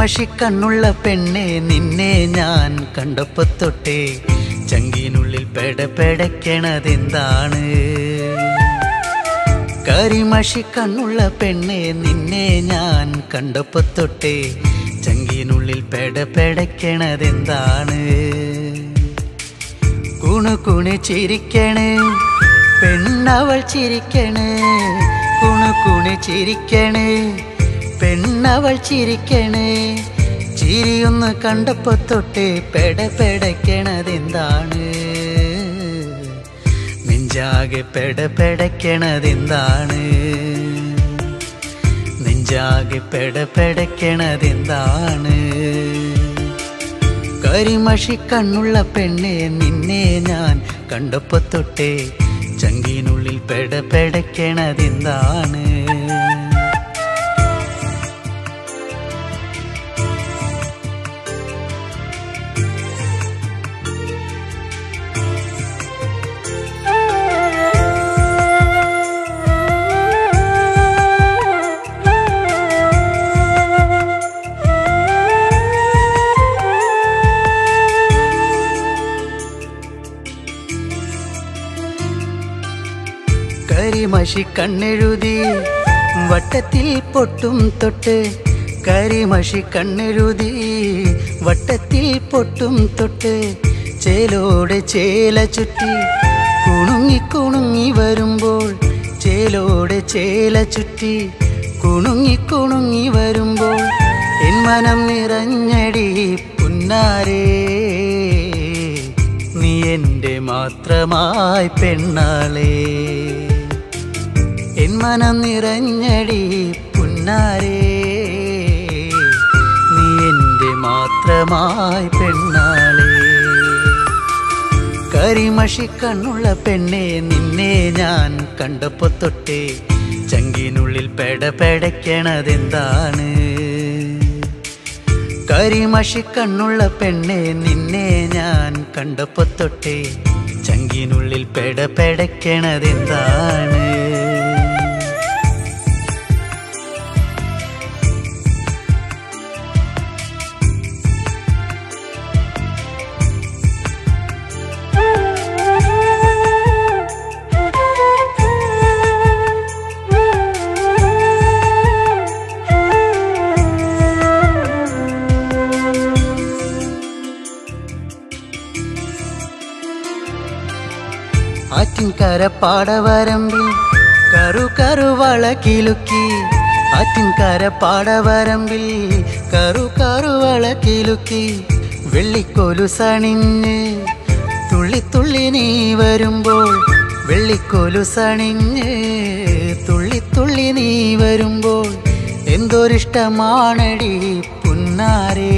കരിമഷിക്കണ്ണുള്ള പെണ്ണെ നിന്നെ ഞാൻ കണ്ടപ്പോ തൊട്ടേ ചങ്കിനുള്ളിൽ പെടപെടക്കണതെന്താണ്? കരിമഷിക്കണ്ണുള്ള പെണ്ണെ നിന്നെ ഞാൻ കണ്ടപ്പോ തൊട്ടേ ചങ്കിനുള്ളിൽ പെടപെടക്കണതെന്താണ്? കുണുകുണു ചിരിക്കണേ പെണ്ണവൾ ചിരിക്കണേ, കുണുകുണു ചിരിക്കണേ പെണ്ണവൾ ചിരിക്കണേ. ചിരിയൊന്ന് കണ്ടപ്പോ തൊട്ടേ പെടപെടക്കണതെന്താണ്? നെഞ്ചാകെ പെടപെടക്കണതെന്താണ്? നെഞ്ചാകെ പെടപെടക്കണതെന്താണ്? കരിമഷിക്കണ്ണുള്ള പെണ്ണെ നിന്നെ ഞാൻ കണ്ടപ്പോ തൊട്ടേ ചങ്കിനുള്ളിൽ പെടപെടക്കണതെന്താണ്? കരിമഷിക്കണ്ണെഴുതി വട്ടത്തിൽ പൊട്ടും തൊട്ട്, കരിമഷിക്കണ്ണെഴുതി വട്ടത്തിൽ പൊട്ടും തൊട്ട്, ചേലോടെ ചേല ചുറ്റി കുണുങ്ങി കുണുങ്ങി വരുമ്പോൾ, ചേലോടെ ചേല ചുറ്റി കുണുങ്ങി കുണുങ്ങി വരുമ്പോൾ എൻ മനം നിറഞ്ഞടി പുന്നാരേ, നീ എൻ്റെ മാത്രമായി പെണ്ണാളേ. എൻ മനം നിറഞ്ഞടി പുന്നാരേ, നീ എൻ്റെ മാത്രമായി പെണ്ണാളേ. കരിമഷിക്കണ്ണുള്ള പെണ്ണെ നിന്നെ ഞാൻ കണ്ടപ്പോ തൊട്ടേ ചങ്കിനുള്ളിൽ പെടപെടക്കണതെന്താണ്? കരിമഷിക്കണ്ണുള്ള പെണ്ണെ നിന്നെ ഞാൻ കണ്ടപ്പോ തൊട്ടേ ചങ്കിനുള്ളിൽ പെടപെടക്കണതെന്താണ്? ആറ്റിൻകര പാടവരമ്പിൽ കറു കറുവള കിലുക്കി, ആറ്റിൻകര പാടവരമ്പിൽ കറു കറുവള കിലുക്കി, വെള്ളിക്കൊലുസണിഞ്ഞ് തുള്ളി തുള്ളി നീ വരുമ്പോൾ, വെള്ളിക്കൊലുസണിഞ്ഞ് തുള്ളി തുള്ളി നീ വരുമ്പോൾ എന്തൊരിഷ്ടമാണടി പുന്നാരേ,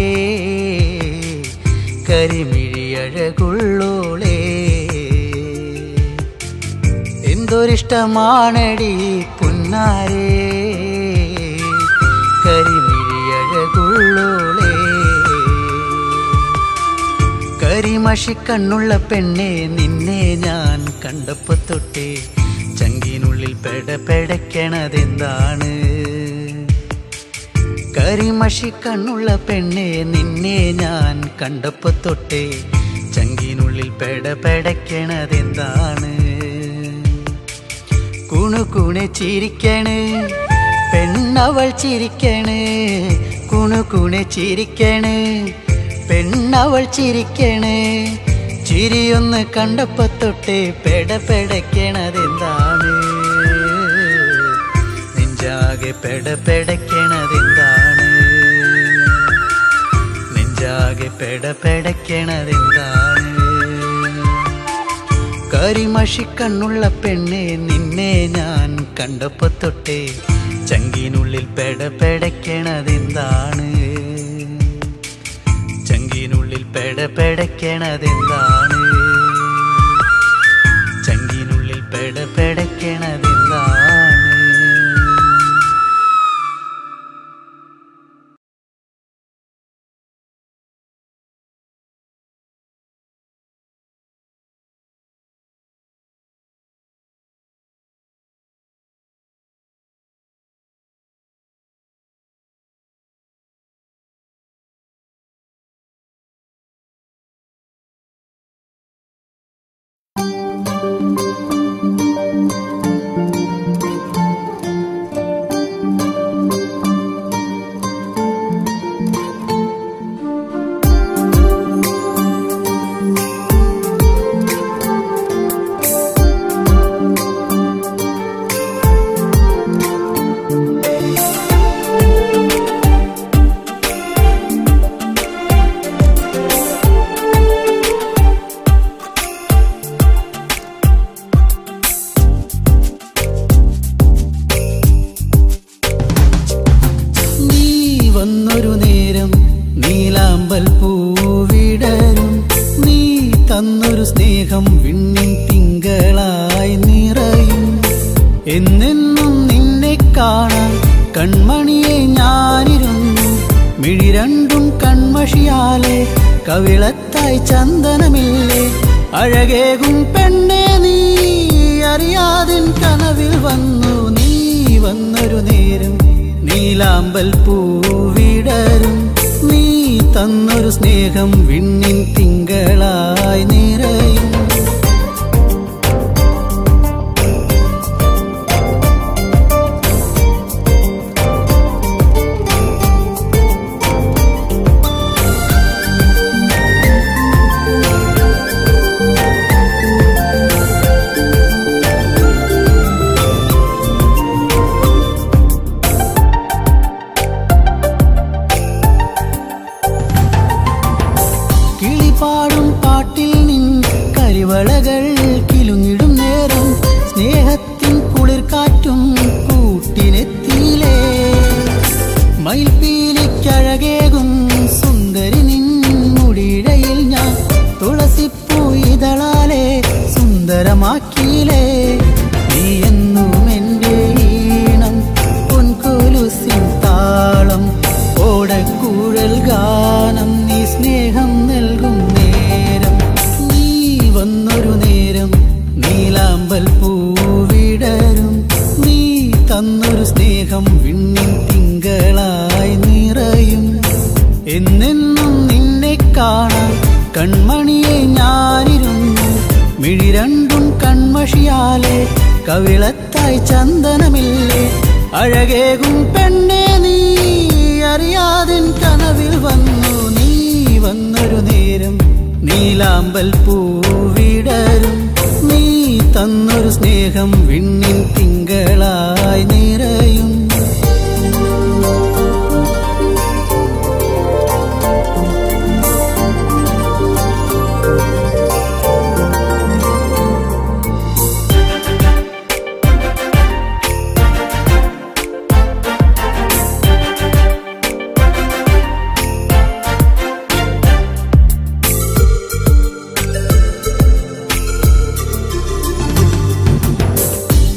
കരിമിഴിയഴകുള്ളോളേ. എന്തൊരിഷ്ടമാണടി പുന്നാരേ, കരിമിഴിയഴകുള്ളോളേ. കരിമഷിക്കണ്ണുള്ള പെണ്ണെ നിന്നെ ഞാൻ കണ്ടപ്പോ തൊട്ടേ ചങ്കിനുള്ളിൽ പെടപെടക്കണതെന്താണ്? കരിമഷിക്കണ്ണുള്ള പെണ്ണെ നിന്നെ ഞാൻ കണ്ടപ്പോ തൊട്ടേ ചങ്കിനുള്ളിൽ പെടപെടക്കണതെന്താണ്? കുണുകുണു ചിരിക്കണേ പെണ്ണവൾ ചിരിക്കണേ, കുണുകുണു ചിരിക്കണേ പെണ്ണവൾ ചിരിക്കണേ. ചിരിയൊന്ന് കണ്ടപ്പോ തൊട്ടേ പെടപെടക്കണതെന്താണ്? നെഞ്ചാകെ പെടപെടക്കണതെന്താണ്? നെഞ്ചാകെ പെടപെടക്കണതെന്താണ്? കരിമഷിക്കണ്ണുള്ള പെണ്ണെ നിന്നെ ഞാൻ കണ്ടപ്പോ തൊട്ടേ ചങ്കിനുള്ളിൽ പെടപെടക്കണതെന്താണ്? ചങ്കിനുള്ളിൽ പെടപെടക്കണതെന്താണ്? ചങ്കിനുള്ളിൽ പെടപെടക്കണതെന്താണ്? തന്നൊരു സ്നേഹം വിണ്ണിൻ തിങ്കളായി നിറയും. എന്നെന്നും നിന്നെ കാണാൻ കൺമണിയെ ഞാനിരുന്നു. മിഴി രണ്ടും കൺമഷിയാലെ കവിളത്തായി ചന്ദനമില്ലേ. അഴകേകും പെണ്ണെ നീ അറിയാതിൻ കനവിൽ വന്നു. നീ വന്നൊരു നേരം നീലാമ്പൽ പൂവിടരും. നീ തന്നൊരു സ്നേഹം വിണ്ണിൻ തിങ്കളായി നിറയും. പാടും പാട്ടിൽ നിൻ കരിവളകൾ കിലുങ്ങിടും നേരം സ്നേഹത്തിൻ കുളിർക്കാറ്റും കൂട്ടിനെത്തിയിലേ. മയിൽപ്പീലിക്കഴകേകും സുന്ദരി നിൻ മുടിയിഴയിൽ ഞാൻ തുളസിപ്പൂ ഇതളാലെ സുന്ദരമാക്കിയിലേ. നീ എന്നും എൻ്റെ ഈണം പൊൻകൊലുസിൻ താളം ഓടക്കൂഴൽ ഗാനം. നീ സ്നേഹം നൽകും നേരം നീ വന്നൊരു നേരം നീലാമ്പൽ പൂവിടരും. നീ തന്നൊരു സ്നേഹം വിണ്ണിൻ തിങ്കളായി നിറയും. എന്നെന്നും നിന്നെ കാണാൻ കൺമണിയെ ഞാനിരുന്നു. മിഴി രണ്ടും കൺമഷിയാലെ കവിളത്തായി ചന്ദനമില്ലേ. അഴകേകും പെണ്ണെ നീ അറിയാതിൻ കനവിൽ വന്നു. നീ വന്നൊരു നേരം നീലാമ്പൽ പൂവിടരും. നീ തന്നൊരു സ്നേഹം വിണ്ണിൻ തിങ്കളായി നിറയും.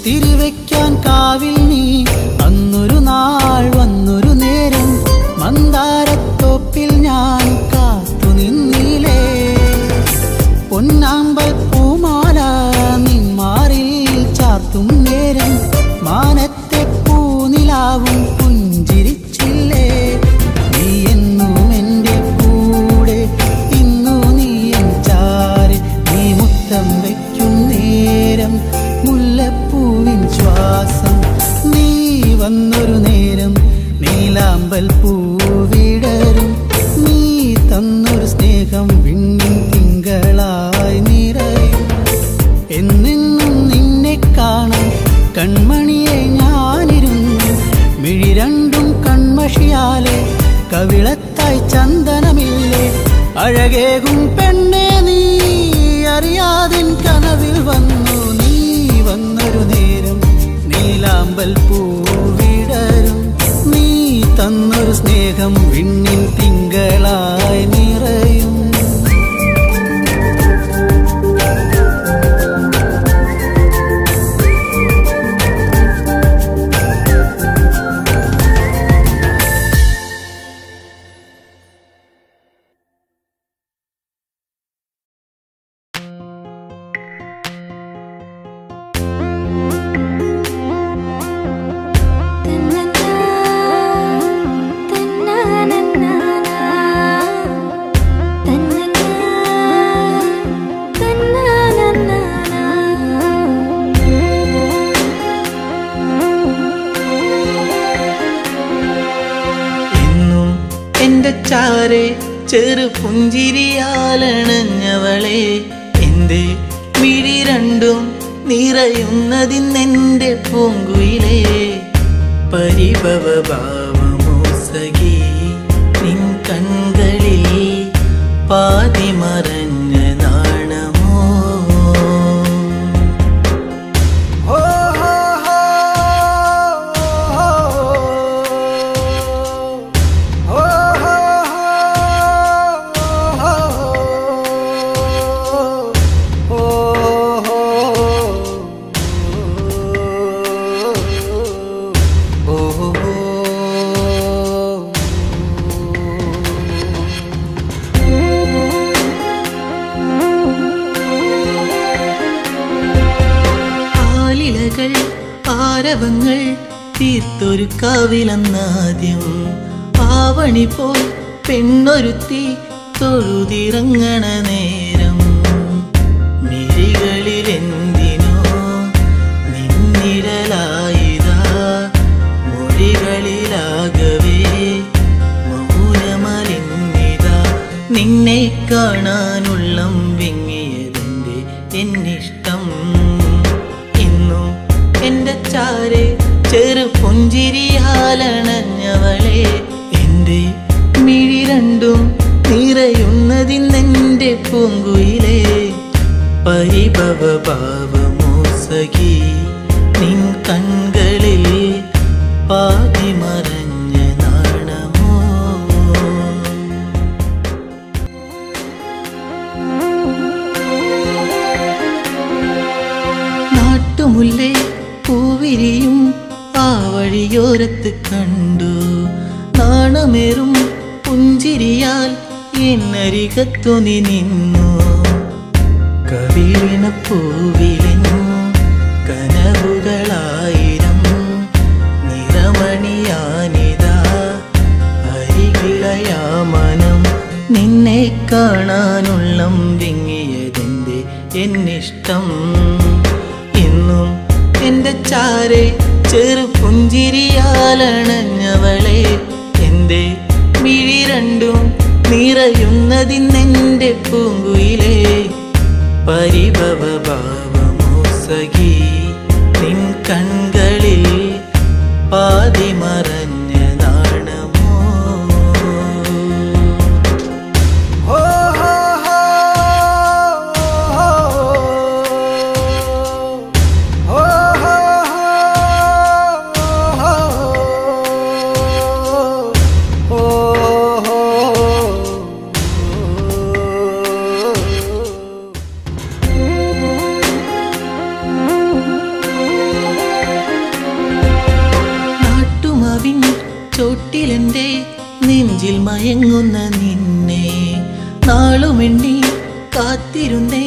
തിരിവെക്കാൻ കാവിൽ നീ അന്നൊരു നാൾ വന്നൊരു നേരം മന്ദാരത്തോപ്പിൽ ഞാൻ കാത്തു നിന്നിലേ. പൊന്നാമ്പൽ പൂമാല നിന്മാറിൽ ചാർത്തും നേരം മാനത്തെ പൂനിലാവും പുഞ്ചിരിച്ചില്ലേ. നീ എന്നും എൻ്റെ കൂടെ ഇന്നു നീ എൻ ചാരെ. നീ മുത്തം വയ്ക്കും നേരം മുല്ലപ്പൂവിൻ ശ്വാസം. നീ വന്നൊരു നേരം നീലാമ്പൽ പൂവിടരും. നീ തന്നൊരു സ്നേഹം വിണ്ണിൻ തിങ്കളായി നിറയും. എന്നെന്നും നിന്നെ കാണാൻ കൺമണിയെ ഞാനിരുന്നു. മിഴി രണ്ടും കൺമഷിയാലെ കവിളത്തായി ചന്ദനമില്ലേ. അഴകേകും പെണ്ണെ നീ അറിയാതിൻ കനവിൽ വന്നു. നീ വന്നൊരു നേരം നീലാമ്പൽ പൂവിടരും. നീ തന്നൊരു സ്നേഹം വിണ്ണിൻ തിങ്കളായി നിറയും. ചാരെ ചെറു പുഞ്ചിരിയാലണഞ്ഞവളെ എൻ്റെ മിഴി രണ്ടും നിറയുന്നതിന്നെൻ്റെ പൂങ്കുയിലേ. പരിഭവഭാവമോ സഖി നിൻ കൺകളിൽ പാതി മറഞ്ഞ നാണമോ. ആശകൾ ആരവങ്ങൾ തീർത്തൊരു കാവിലന്നാദ്യം ആവണി പോൽ പെണ്ണൊരുത്തി തൊഴുതിറങ്ങണ നേരം മിഴികളിലെന്തിനോ നിന്നിഴലായിതാ മൊഴികളിലാകവേ മൗനമലിന്നിതാ നിന്നെ കാണാനുള്ളം വിങ്ങിയതെന്റെ എന്നിഷ്ടം ഇന്നും എന്റെ ചാരെ ചെറു പുഞ്ചിരിയാലണഞ്ഞവളെ എന്റെ മിഴി രണ്ടും നിറയുന്നതിന്നെന്റെ പൂങ്കുയിലേ പരിഭവ ഭാവമോ സഖി നിൻ കൺകളിൽ പാതി മറഞ്ഞ നാണമോ നാട്ടുമുല്ലേ പൂവിരിയും ആ വഴിയോരത്ത് കണ്ടു നാണമേറും പുഞ്ചിരിയാൽ എന്നരികത്തു നീ നിന്നു കവിളിന പൂവിലെങ്ങും കനവുകളായിരം നിറമണിയാനിതാ അരികിളയാ മനം നിന്നെ കാണാനുള്ളം വിങ്ങിയതെന്റെ എന്നിഷ്ടം ഇന്നും എന്റെ ചാരെ ചെറു പുഞ്ചിരിയാലണഞ്ഞവളെ എന്റെ മിഴി രണ്ടും നിറയുന്നതിന്നെന്റെ പൂങ്കുയിലേ പരിഭവ ഭാവമോ സഖി നിൻ കൺകളിൽ പാതി മറഞ്ഞ നാണമോ ചോട്ടിലെന്റെ നെഞ്ചിൽ മയങ്ങുന്ന നിന്നെ നാളുമെണ്ണി കാത്തിരുന്നേ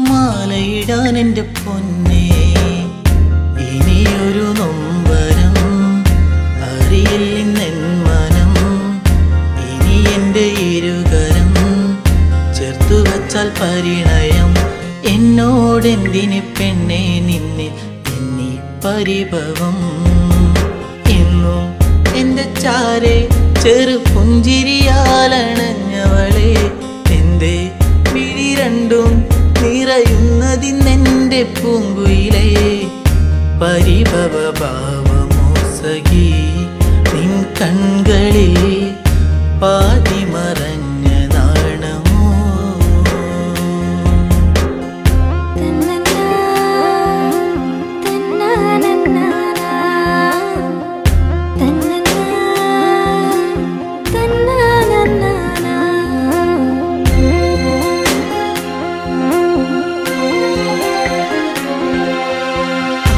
മാലയിടാൻ എൻ്റെ പൊന്നെ ഇനിയൊരു നൊമ്പരം അറിയില്ലെന്നെൻ മനം ഇനി എൻ്റെ ഇരുകരം ചേർത്തു വച്ചാൽ പരിണയം എന്നോടെന്തിന് പെണ്ണെ നിന്നെ എന്നീ പരിഭവം എന്നും എന്റെ ചാരെ ചെറു പുഞ്ചിരിയാലണഞ്ഞവളെ എന്റെ മിഴി രണ്ടും നിറയുന്നതിന്നെന്റെ പൂങ്കുയിലേ പരിഭവ ഭാവമോ സഖി നിൻ കൺകളിൽ പാതി മറഞ്ഞ നാണമോ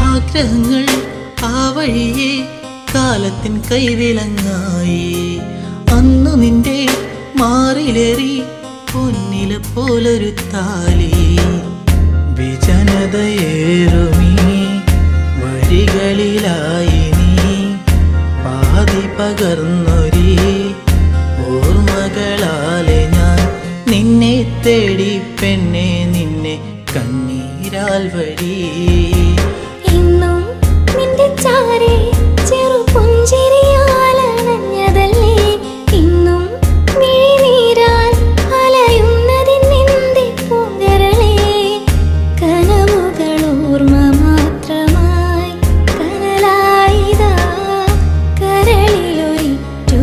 ആഗ്രഹങ്ങൾ ആ വഴിയെ കാലത്തിൻ കൈവിലങ്ങായി അന്നു നിന്റെ മാറിലേറി പൊന്നില പോലൊരു താലി വിജനതയേറുമീ വഴികളിലായി നീ പാതി പകർന്നൊരി ഓർമ്മകളാലെ ഞാൻ നിന്നെ തേടി പെണ്ണെ നിന്നെ കണ്ണീരാൽ വഴി ഇന്നും നിന്റെ ചാരെ ചെറു പുഞ്ചിരിയാലണഞ്ഞതല്ലേ ഇന്നും മിഴിനീരാൽ അലയുന്നതിന്നെന്റെ പൂങ്കരളേ കനവുകൾ ഓർമ്മ മാത്രമായി കനലായിതാ കരളിലൊരിറ്റു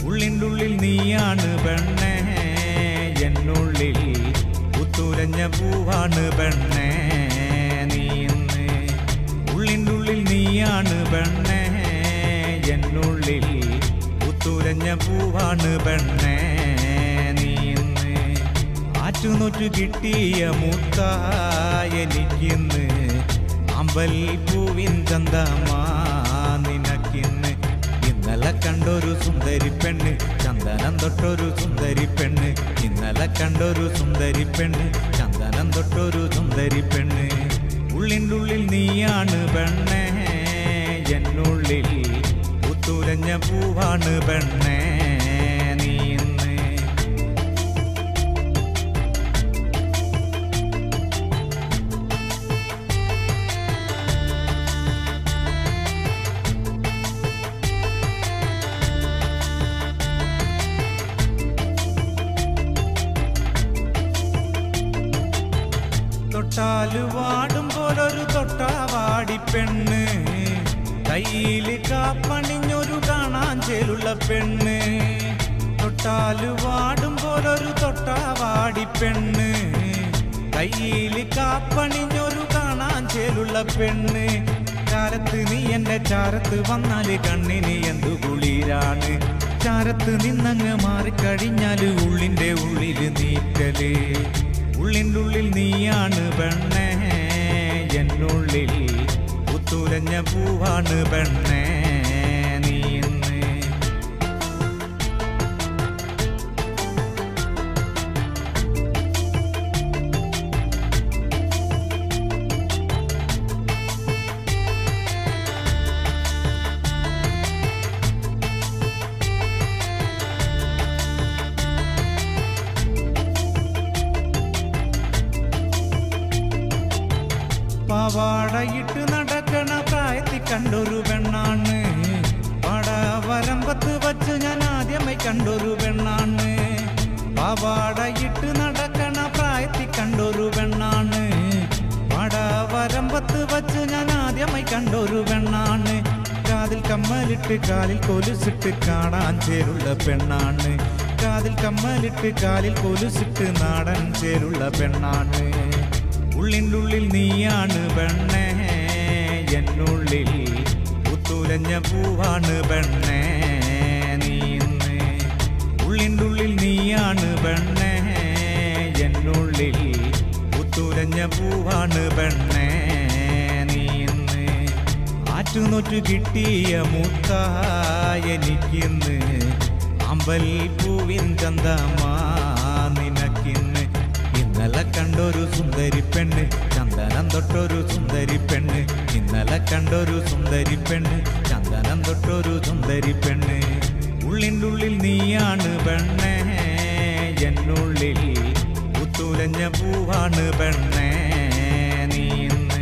ഉള്ളിനുള്ളിൽ നീയാണ് പെണ്ണേ എന്നുള്ളിൽ പുത്തുലഞ്ഞ പൂവാണ് പെണ്ണേ നീ ഇന്ന് ഉള്ളിൻ്റെ ഉള്ളിൽ നീയാണ് പെണ്ണേ എന്നുള്ളിൽ പുത്തുലഞ്ഞ പൂവാണ് പെണ്ണേ നീ ഇന്ന് ആറ്റുനോറ്റു കിട്ടിയ മുത്തായെനിക്കിന്ന് അമ്പൽ പൂവിൻ ചന്തമാ നിനക്കിന്ന് ഇന്നലെ കണ്ടൊരു സുന്ദരി പെണ്ണ് ചന്ദനം തൊട്ടൊരു സുന്ദരി പെണ്ണ് ഇന്നലെ കണ്ടൊരു സുന്ദരി പെണ്ണ് ചന്ദനം തൊട്ടൊരു സുന്ദരി പെണ്ണ് ഉള്ളിൻ്റെ ഉള്ളിൽ നീയാണ് പെണ്ണേ എന്നുള്ളിൽ പുത്തുലഞ്ഞ പൂവാണ് പെണ്ണേ നീ ഇന്ന് തൊട്ടാല് വാടും പോലൊരു തൊട്ടാവാടി പെണ്ണ് കയ്യില് കാപ്പണിഞ്ഞൊരു കാണാൻ ചേലുള്ള പെണ്ണ് തൊട്ടാല് വാടും പോലൊരു തൊട്ടാവാടി പെണ്ണ് കയ്യില് കാപ്പണിഞ്ഞൊരു കാണാൻ ചേലുള്ള പെണ്ണ് ചാരത്ത് നീ എന്റെ ചാരത്ത് വന്നാല് കണ്ണിന് എന്തു കുളിരാണ് ചാരത്ത് നിന്നങ്ങ് മാറിക്കഴിഞ്ഞാല് ഉള്ളിന്റെ ഉള്ളില് നീക്കല് ഉള്ളിൻ്റെ ഉള്ളിൽ നീയാണ് പെണ്ണേ എന്നുള്ളിൽ പുത്തുലഞ്ഞ പൂവാണ് പെണ്ണേ നീ ഇന്ന് പാവാടയിട്ട് നടക്കണ പ്രായത്തിൽ കണ്ടൊരു പെണ്ണാണ് പാടവരമ്പത്ത് വച്ച് ഞാൻ ആദ്യമായി കണ്ടൊരു പെണ്ണാണ് പാവാടയിട്ട് നടക്കണ പ്രായത്തിൽ കണ്ടൊരു പെണ്ണാണ് പാടവരമ്പത്ത് വച്ച് ഞാൻ ആദ്യമായി കണ്ടൊരു പെണ്ണാണ് കാതിൽ കമ്മലിട്ട് കാലിൽ കൊലുസിട്ട് കാണാൻ ചേരുള്ള പെണ്ണാണ് കാതിൽ കമ്മലിട്ട് കാലിൽ കൊലുസിട്ട് നാടൻ ചേരുള്ള പെണ്ണാണ് ഉള്ളിൻ്റെ ഉള്ളിൽ നീയാണ് പെണ്ണേ എന്നുള്ളിൽ പുത്തുലഞ്ഞ പൂവാണ് പെണ്ണേ നീ ഇന്ന് ഉള്ളിൻ്റെ ഉള്ളിൽ നീയാണ് പെണ്ണേ എന്നുള്ളിൽ പുത്തുലഞ്ഞ പൂവാണ് പെണ്ണേ നീ ഇന്ന് ആറ്റുനോറ്റു കിട്ടിയ മുത്തായെനിക്കിന്ന് അമ്പൽ പൂവിൻ ചന്തമാ നിനക്കിന്ന് ഇന്നലെ കണ്ടൊരു സുന്ദരി പെണ്ണ് ചന്ദനം തൊട്ടൊരു സുന്ദരി പെണ്ണ് ഇന്നലെ കണ്ടൊരു സുന്ദരി പെണ്ണ് ചന്ദനം തൊട്ടൊരു സുന്ദരി പെണ്ണ് ഉള്ളിൻ്റെ ഉള്ളിൽ നീയാണ് പെണ്ണേ എന്നുള്ളിൽ പുത്തുലഞ്ഞ പൂവാണ് പെണ്ണേ നീ ഇന്ന്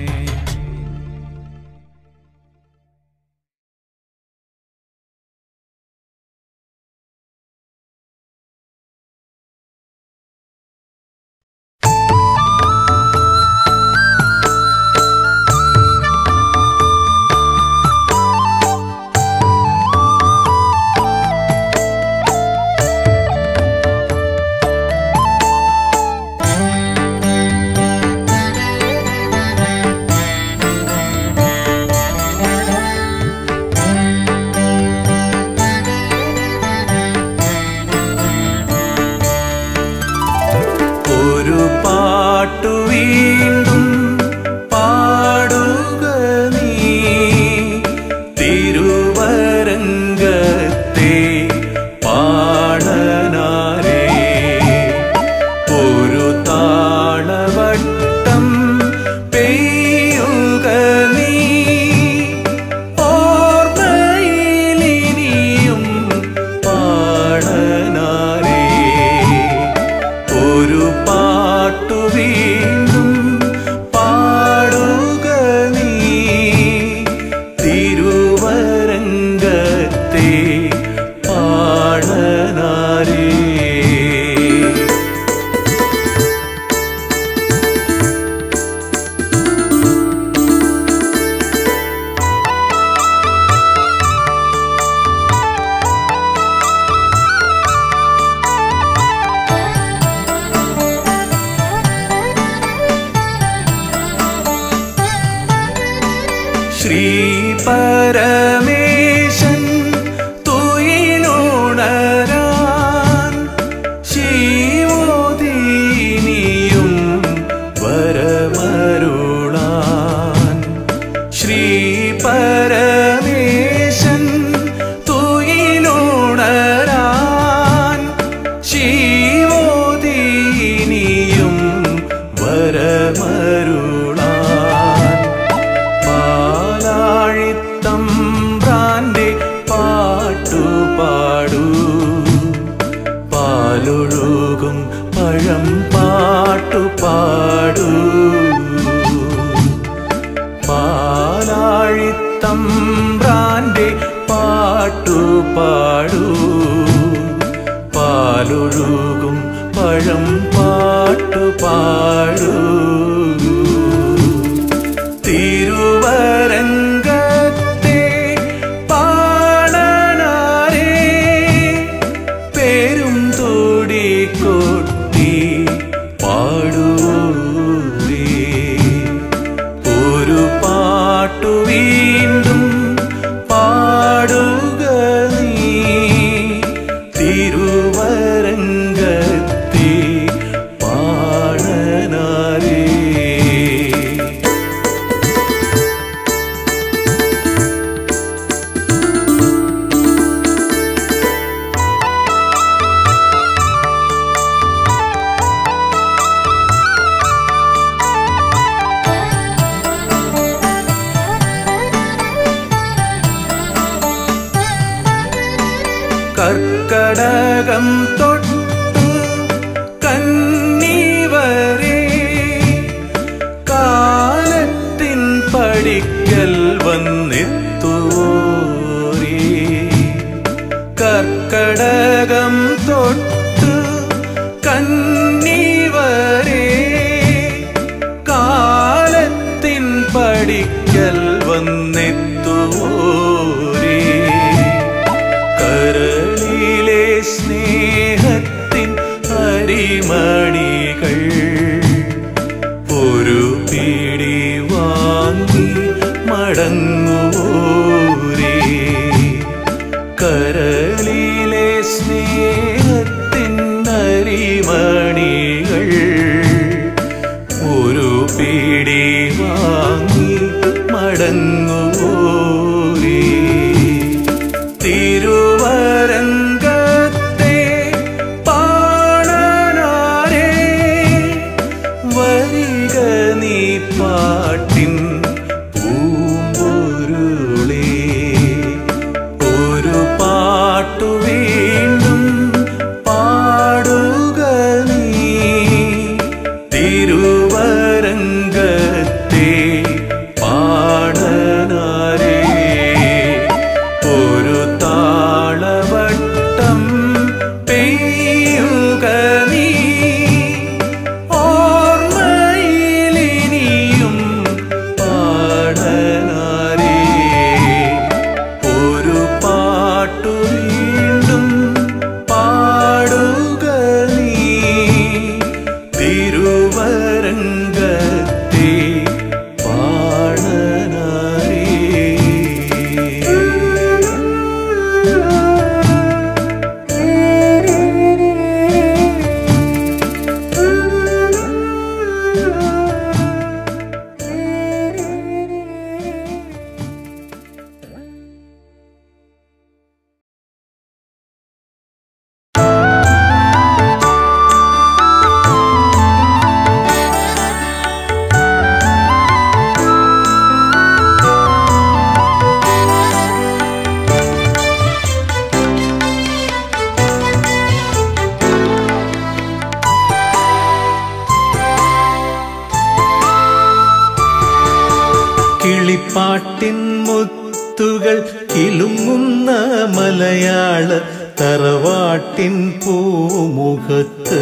പരമേശൻ തുയിലുണരാൻ ശിവോദീനിയും വരമരുളാൻ ശ്രീ പരമേശൻ തുയിലുണരാൻ ശിവോദീനിയും വരമരുളാൻ പാലാഴിത്തമ്പ്രാന്റെ പാട്ടുപാടൂ പാലൊഴുകും പഴം പാട്ടുപാടൂ പാലാഴിത്തമ്പ്രാന്റെ പാട്ടുപാടൂ പാലൊഴുകും പഴം പാട്ടുപാടൂ തിരുവരങ്കത്തെ പാടനാരേ പേരും തോടി കൊട്ടി പാടൂരേ ഒരു പാട്ടു വീണ്ടും പാടുക നീ തിരുവരങ്കത്തെ പാടനാരേ. കർക്കടകം തൊട്ട് കന്നിവരെ കാലത്തിൻ പടിക്കൽ വന്നെത്തുവോരേ കർക്കടകം തൊട്ട് കന്നിവരെ കാലത്തിൻ പടിക്കൽ വന്നെത്തുവോരേ കരളിലെ സ്നേഹത്തിൻ അരിമണികൾ ഒരു പിടി വാങ്ങി മടങ്ങുവോരേ കരളിലെ സ്നേഹത്തിൻ അരിമണികൾ ഒരു പിടി വാങ്ങി മടങ്ങുവോരേ തിരുവരങ്കത്തെ പാടനാരേ വരിക നീ പാട്ടിൻ പൂമ്പൊരുളേ ഒരു പാട്ടു വീണ്ടും പാടുക നീ തിരുവരങ്കത്തെ പാടനാരേ ഒരു താളവട്ടം പെയ്യുക നീ ഓർമ്മയിലിനിയും പാടനാരേ ഒരു പാട്ടു വീണ്ടും പാടുക നീ തിരുവരങ്കത്തെ പാടനാരേ. കിളിപ്പാട്ടിൻ മുത്തുകൾ കിലുങ്ങുന്ന മലയാള തറവാട്ടിൻ പൂമുഖത്ത്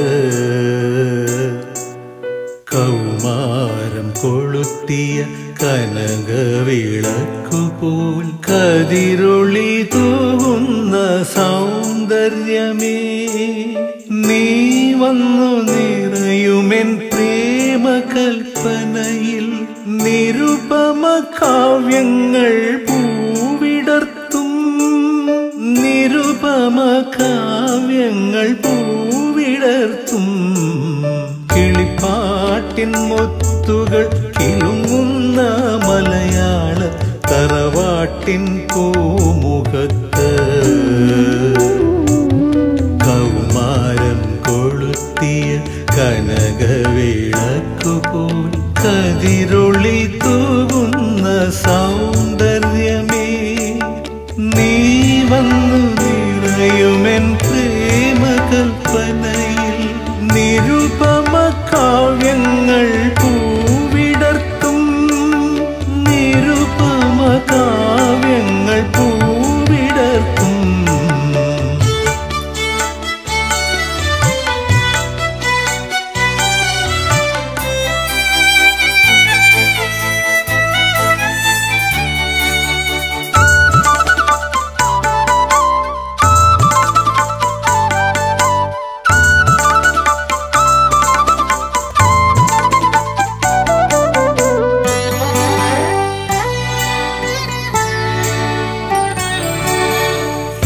കൗമാരം കൊളുത്തിയ കനകവിളക്കുപോൽ കതിരൊളി തൂവുന്ന സൗന്ദര്യമേ നീ വന്നു നിറയുമെൻ പ്രേമകൽപ്പനയിൽ നിരുപമ കാവ്യങ്ങൾ കാവ്യങ്ങൾ പൂവിടർത്തും കിളിപ്പാട്ടിൻ മുത്തുകൾ കിലുങ്ങുന്ന മലയാള തറവാട്ടിൻ പൂമുഖത്ത് കൗമാരം കൊളുത്തിയ കനകവിളക്കുപോൽ കതിരൊളി തൂകുന്ന സൗന്ദര്യമേ നീ വന്നു നിറയുമെൻ പ്രേമകൽപ്പനയിൽ നിരുപമ കാവ്യങ്ങൾ പൂവിടർത്തും നിരുപമ കാവ്യങ്ങൾ പൂവിടർത്തും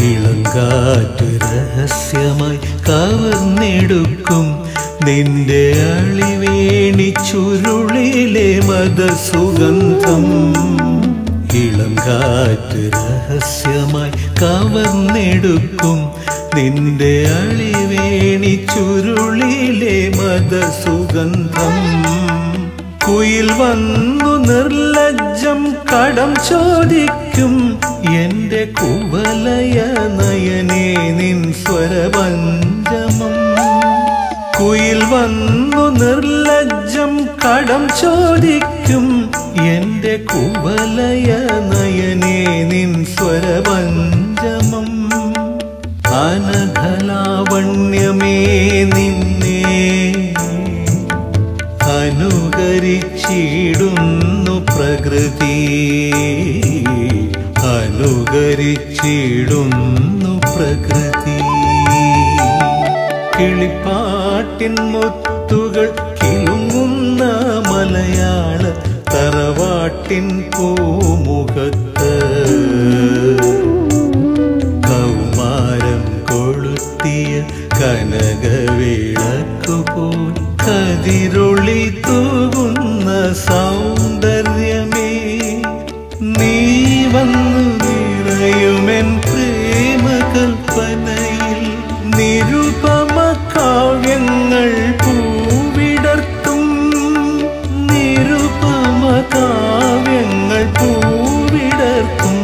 ഇളങ്കാറ്റ് രഹസ്യമായി കവർന്നെടുക്കും നിന്റെ അളിവേണി ചുരുളിലെ മദസുഗന്ധം ഇളങ്കാറ്റ് രഹസ്യമായി കവർന്നെടുക്കും നിന്റെ അളിവേണി ചുരുളിലെ മദസുഗന്ധം കുയിൽ വന്നു നിർലജ്ജം കടം ചോദിക്കും എന്റെ കുവലയ നയനേ നിൻ സ്വരപഞ്ചമം കുയിൽ വന്നു നിർലജ്ജം കടം ചോദിക്കും എന്റെ കുവലയ നയനേ നിൻ സ്വരപഞ്ചമം അനഘലാവണ്യമേ നിന്നെ അനുകരിച്ചിടുന്നു പ്രകൃതി അനുകരിച്ചിടുന്നു പ്രകൃതി കിളിപ്പാട്ടിൻ മുത്തുകൾ കിലുങ്ങുന്ന മലയാള തറവാട്ടിൻ പൂമുഖത്ത് കൗമാരം കൊളുത്തിയ കനകവിളക്കുപോൽ കതിരൊളി തൂകുന്ന സൗന്ദര്യമേ നീ വന്നു നിറയുമെൻ പ്രേമകൽപ്പനയിൽ നിരുപമ കാവ്യങ്ങൾ പൂവിടർത്തും നിരുപമ കാവ്യങ്ങൾ പൂവിടർത്തും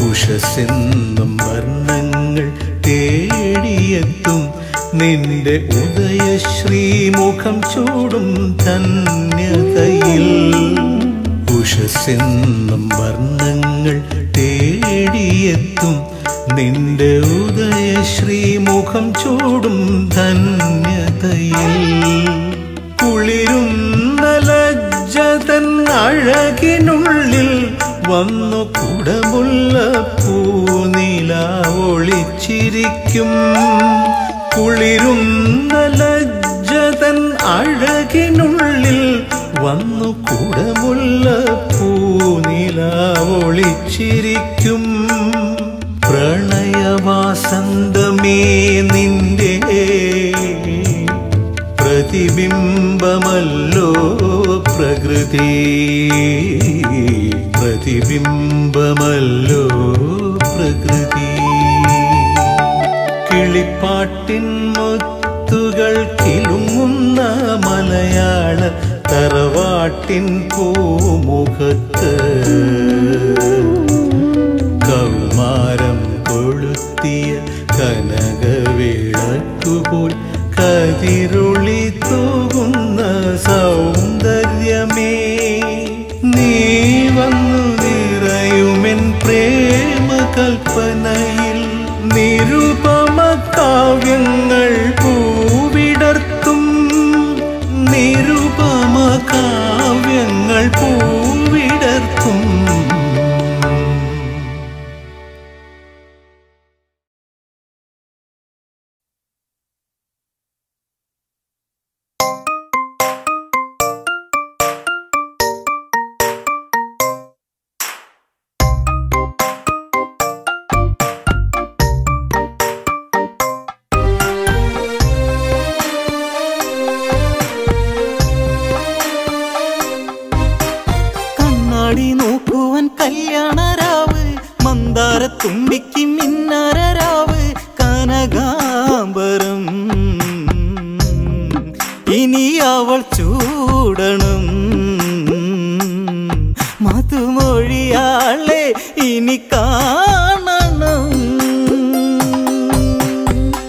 ഉഷസ്സെന്നും വർണ്ണങ്ങൾ തേടിയെത്തും നിന്റെ ഉദയശ്രീമുഖം ചൂടും ധന്യതയിൽ ഉഷസ്സെന്നും വർണ്ണങ്ങൾ തേടിയെത്തും നിന്റെ ഉദയശ്രീമുഖം ചൂടും ധന്യതയിൽ കുളിരുന്ന ലജ്ജതൻ അഴകിനുള്ളിൽ വന്നു കുടമുള്ള പൂനില ഒളിച്ചിരിക്കും കുളിരുന്ന ലജ്ജതൻ അഴകിനുള്ളിൽ വന്നു കുടമുള്ള പൂനില ഒളിച്ചിരിക്കും പ്രണയവാസന്തമേ നിന്റെ പ്രതിബിംബമല്ലോ പ്രകൃതി പ്രതിബിംബമല്ലോ പ്രകൃതി കിളിപ്പാട്ടിൻ മുത്തുകൾ കിലുങ്ങുന്ന മലയാള തറവാട്ടിൻ പൂമുഖത്ത് കൗമാരം കൊളുത്തിയ കനകവിളക്കുപോൽ കതിരൊളി തൂകുന്ന സൗന്ദര്യമേ നീ വന്നു നിറയുമെൻ പ്രേമകൽപ്പനയിൽ നിരുപമ നോക്കുവാൻ കല്യാണരാവ് മന്ദാരത്തുമ്പിക്ക് മിന്നാരരാവ് കനകാംബരം ഇനി അവൾ ചൂടണം മധുമൊഴിയാളെ ഇനി കാണണം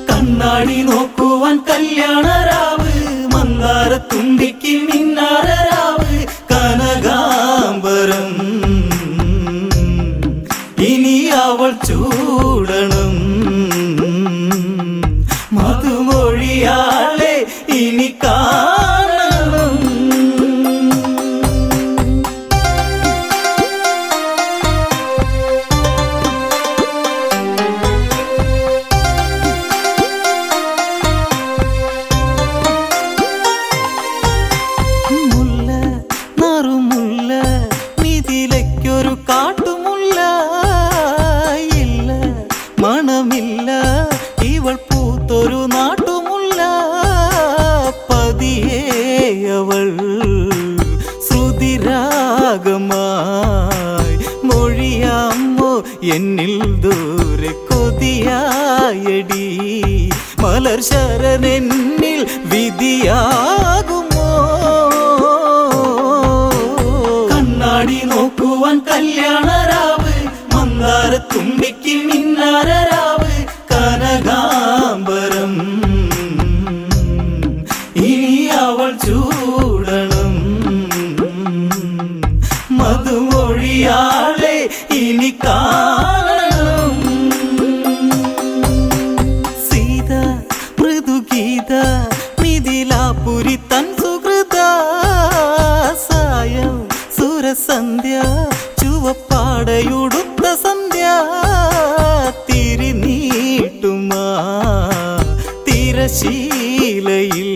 കണ്ണാടി നോക്കുവാൻ കല്യാണരാവ് മന്ദാരത്തുമ്പിക്ക് മിന്നാരരാവ് കനകാംബരം ഇനി അവൾ ചൂടണം മധുമൊഴിയാളെ ഇനി കാണണം മുല്ല നറുമുല്ല നിതിലയ്ക്കൊരു കാട്ടുമുല്ല ഇല്ല മണമില്ല ഇവൾ പൂത്തൊരു നാട്ടുമുല്ല പതിയെ അവൾ ശ്രുതിരാഗമായി മൊഴിയാമോ എന്നിൽ ദൂരെ കൊതിയായടി മലർ ശരനെന്നിൽ വിധിയാകുമോ കണ്ണാടി നോക്കുവാൻ കല്യാണരാവ് മന്ദാരത്തുമ്പിക്ക് മിന്നാരരാവ് കനകാംബരം ഇനി അവൾ ചൂടണം മധുമൊഴിയാളെ ഇനി കാണണം സീത മൃദുഗീത മിഥിലാപുരി തൻ സുഹൃത സായം സുരസന്ധ്യ ചുവപ്പാടയുടുത്ത സന്ധ്യ തിരിനീട്ടുമാ തിരശീലയിൽ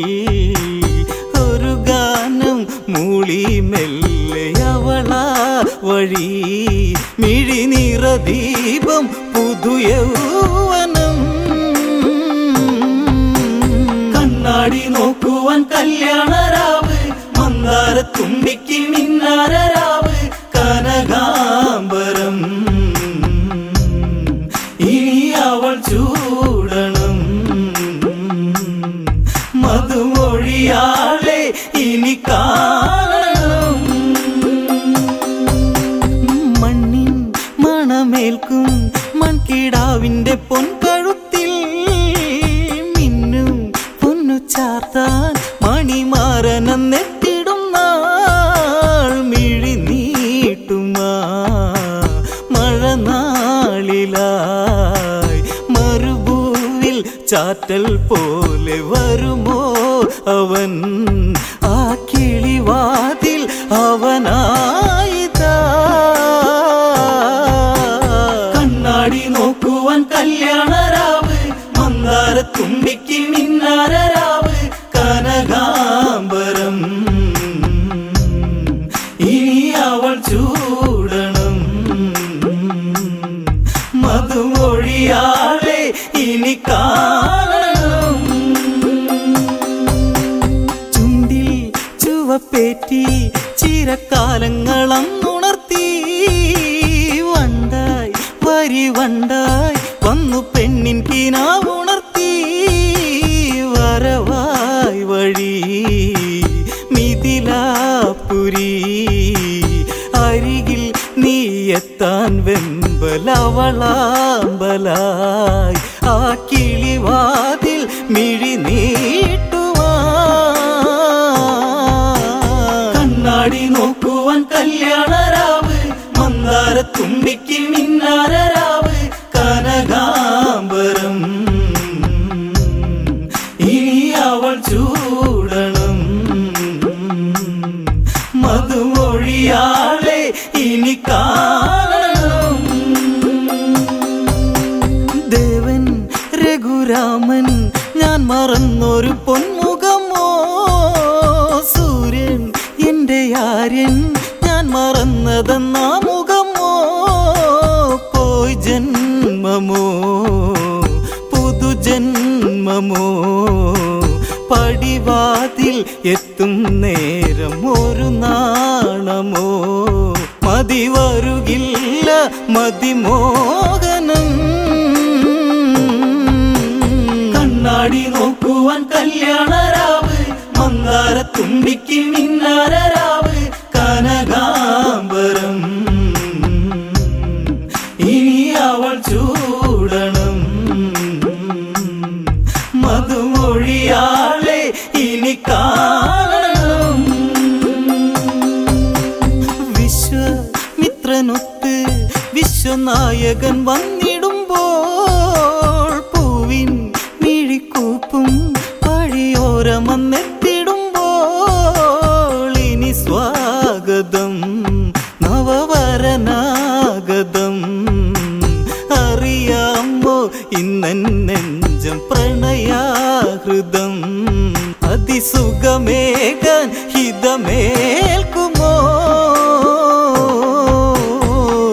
ഒരു ഗാനം മൂളി മെല്ലെ അവളാ വഴി മിഴിനിറദീപം പുതുയൗവനം കണ്ണാടി നോക്കുവാൻ കല്യാണരാവ് മന്ദാരത്തുമ്പിക്ക് മിന്നാരരാവ് കനകാംബരം ഇനി അവൾ ചൂടണം മധുമൊഴിയാളെ ഇനി കാണണം മണ്ണിൻ മണമേൽക്കും മൺകിടാവിന്റെ പൊൻകഴുത്തിൽ മിന്നും പൊന്നു ചാർത്താൻ മണിമാരനെത്തിടും നാൾ മിഴി നീട്ടുമാ മഴനാളിലായി മരുഭൂവിൽ ചാറ്റൽ പോലെ വരുമോ അവൻ ആ കിളിവാതിൽ അവനായിതാ കണ്ണാടി നോക്കുവാൻ കല്യാണരാവ് മന്ദാരത്തുമ്പിക്ക് മിന്നാരരാവ് കനകാംബരം ഇനി അവൾ ചൂടണം മധുമൊഴിയാളെ ഇനി കാണണം ചുണ്ടിൽ ചുവപ്പേറ്റി ചിരക്കാലങ്ങളന്നുണർത്തി വണ്ടായി വരിവണ്ടായി വന്നു പെണ്ണിൻ കിനാവുണർത്തി വരവായി വഴി മിഥിലാപുരി അരികിൽ നീയെത്താൻ വെമ്പലവളാമ്പലായി ആ കിളിവാതിൽ മിഴി നീട്ടുവാ കണ്ണാടി നോക്കുവാൻ കല്യാണരാവ് മന്ദാരത്തുമ്പിക്ക് മിന്നാരരാവ് കനകാംബരം ഇനി അവൾ ചൂടണം മധുമൊഴിയാളെ ഇനി കാണണം ദേവൻ രഘുരാമൻ ഞാൻ മറന്നൊരു പൊന്മുഖമോ കണ്ടതെന്നാമുഖമോ പോയി ജന്മമോ പുതുജന്മമോ പടിവാതിൽ എത്തും നേരം ഒരു നാണമോ മതി വരുകില്ല മതിമോഹനം കണ്ണാടി നോക്കുവാൻ കല്യാണരാവ് മന്ദാരത്തുമ്പിക്ക് മിന്നാരരാവ് കനകാംബരം ഇനി അവൾ ചൂടണം മധുമൊഴിയാളെ ഇനി കാണണം വിശ്വമിത്രനൊത്ത് വിശ്വനായകൻ വന്നിടുമ്പോൾ പൂവിൻ മിഴിക്കൂപ്പും വഴിയോരമന്നെത്തിടുമ്പോൾ ഇനി സ്വാഗതം നവവരനാഗതം അറിയാമോ ഇന്നെഞ്ചം പ്രണയാഹൃദം അതിസുഖമേകാൻ ഹിതമേൽക്കുമോ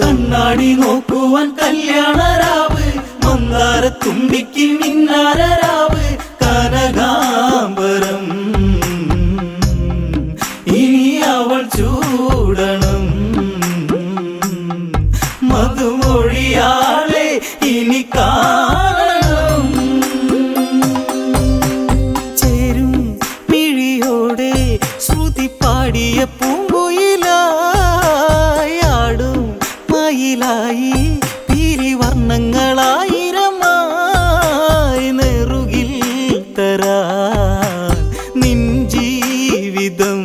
കണ്ണാടി നോക്കുവാൻ കല്യാണരാവ് മന്ദാരത്തുമ്പിക്ക് മിന്നാരരാവ് കനകാംബരം ഇനി അവൾ ചൂടണം മധുമൊഴിയാളെ ഇനി കാണണം ചേരും മിഴിയോടെ ശ്രുതി പാടിയ പൂങ്കുയിലായി ആടും മയിലായി പിരിവർണ്ണങ്ങളായിരമായി നെറുകിൽ തരാൻ നിൻ ജീവിതം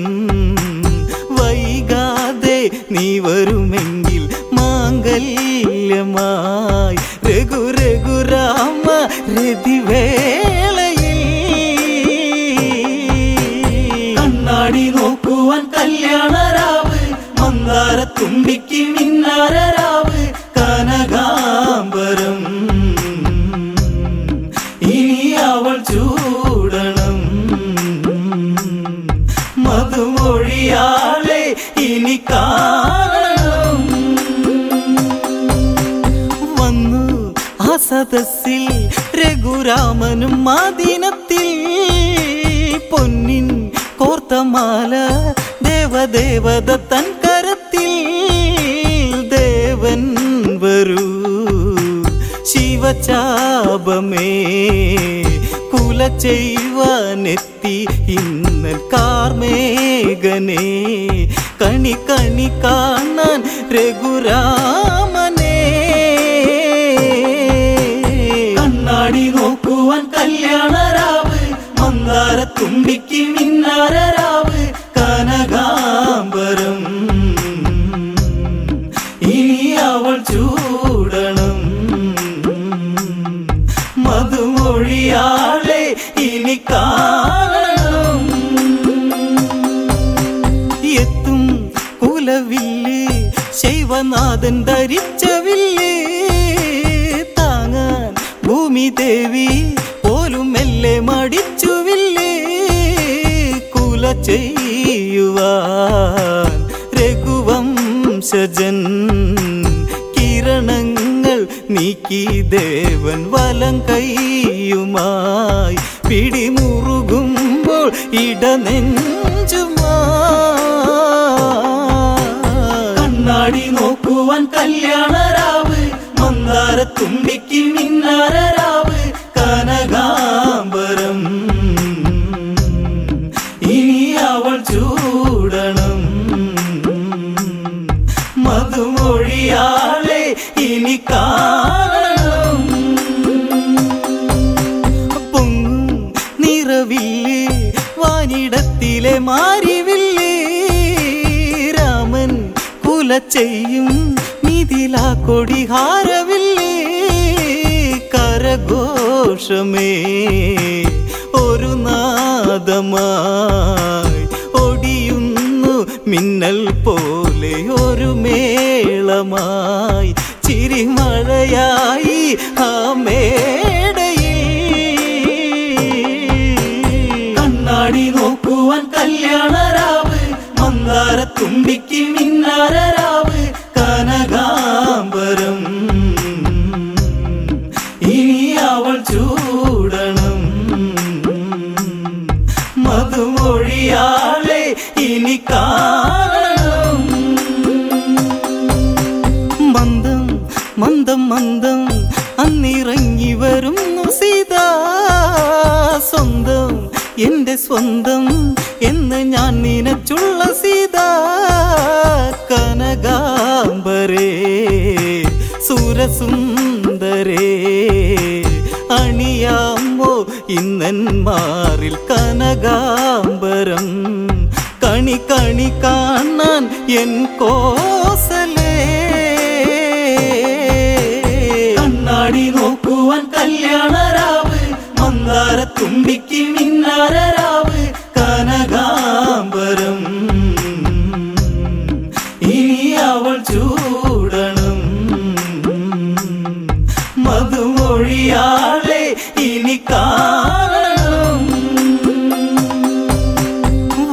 വൈകാതെ നീ വരുമെങ്കിൽ മാംഗല്യമായി രഘുരഘുരാമ രതിവേളയിൽ കണ്ണാടി നോക്കുവാൻ കല്യാണരാവ് മന്ദാരത്തുമ്പിക്ക് മിന്നാരരാവ് കനകാംബരം ഇനി അവൾ ചൂടണം മധുമൊഴിയാളെ ഇനി കാണണം വന്നു ആ സദസ്സിൽ രഘുരാമനും മാദിനത്തിൽ പൊന്നിൻ കോർത്തമാല ദേവദേവത തൻ കരത്തിൽ ദേവൻ വരൂ ശിവചാപമേ കുല ചെയ്യുവാനെത്തി ഇന്നൽ കാർമേഘനെ കണി കണി കാണാൻ രഘുരാമനെ കണ്ണാടി നോക്കുവാൻ കല്യാണരാവ് മന്ദാരത്തുമ്പിക്ക് മിന്നാരരാവ് കനകാംബരം ഇനി അവൾ ചൂടണം മധുമൊഴിയാളെ ഇനി കാണണം എത്തും കുലവില്ല് ശൈവനാഥൻ ധരിച്ച വില്ല് താങ്ങാൻ ഭൂമി ദേവി പോലും മെല്ലെ മടിച്ചുവില്ലേ കുല ചെയ്യുവാൻ രഘുവംശജൻ കിരണങ്ങൾ നീക്കി ദേവൻ വലം കൈയുമായി പിടിമുറുകുമ്പോൾ ഇടനെഞ്ചുമായി കണ്ണാടി നോക്കുവാൻ കല്യാണരാവ് മന്ദാരത്തുമ്പിക്ക് മിന്നാരരാവ് കനകാംബരം ഇനി അവൾ ചൂടണം മധുമൊഴിയാളെ ഇനി കാണണം പൊങ്ങും നിറവില്ലേ വാനിടത്തിലെ മാരിവില്ലേ രാമൻ കുല ചെയ്യും മിഥിലാ കൊടിഹാരവില്ലേ കരഘോഷമേ ഒരു നാദമായി ഒടിയുന്നു മിന്നൽ പോലെ ഒരു മേളമായി ചിരിമഴയായി ആ മേടയിൽ കണ്ണാടി നോക്കുവാൻ കല്യാണരാവ് മന്ദാരത്തുമ്പിക്ക് മിന്നാരരാവ് ഇനി കാണണം. മന്ദം മന്ദം മന്ദം അന്നിറങ്ങി വരുന്നു സീതാ, സ്വന്തം എന്റെ സ്വന്തം എന്ന് ഞാൻ നിനച്ചുള്ള സീതാ. കനകാംബരേ സുരസുന്ദരേ അണിയാമോ ഇന്നന്മാറിൽ കനകാംബരം. കണി കണി കാണാൻ എൻ കോസലേ, കണ്ണാടി നോക്കുവാൻ കല്യാണരാവ്, മന്ദാരത്തുമ്പിക്ക് മിന്നാരരാവ്. കനകാംബരം ഇനി അവൾ ചൂടണം. മധുമൊഴിയാളെ ഇനി കാണണം.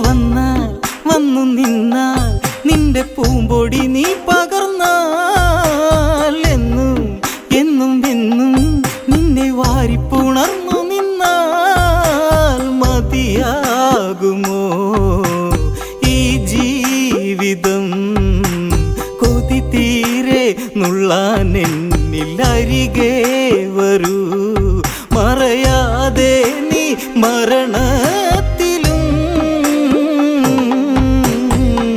വന്നാൽ വന്നു നിന്നാൽ നിന്റെ പൂമ്പൊടി നീ പകർന്നാൽ, എന്നും എന്നും എന്നും നിന്നെ വാരിപ്പുണർന്നു നിന്നാൽ മതിയാകുമോ ഈ ജീവിതം? കൊതി തീരെ നുള്ളാൻ എന്നിൽ അരികെ വരൂ, മറയാതെ നീ മരണത്തിലും.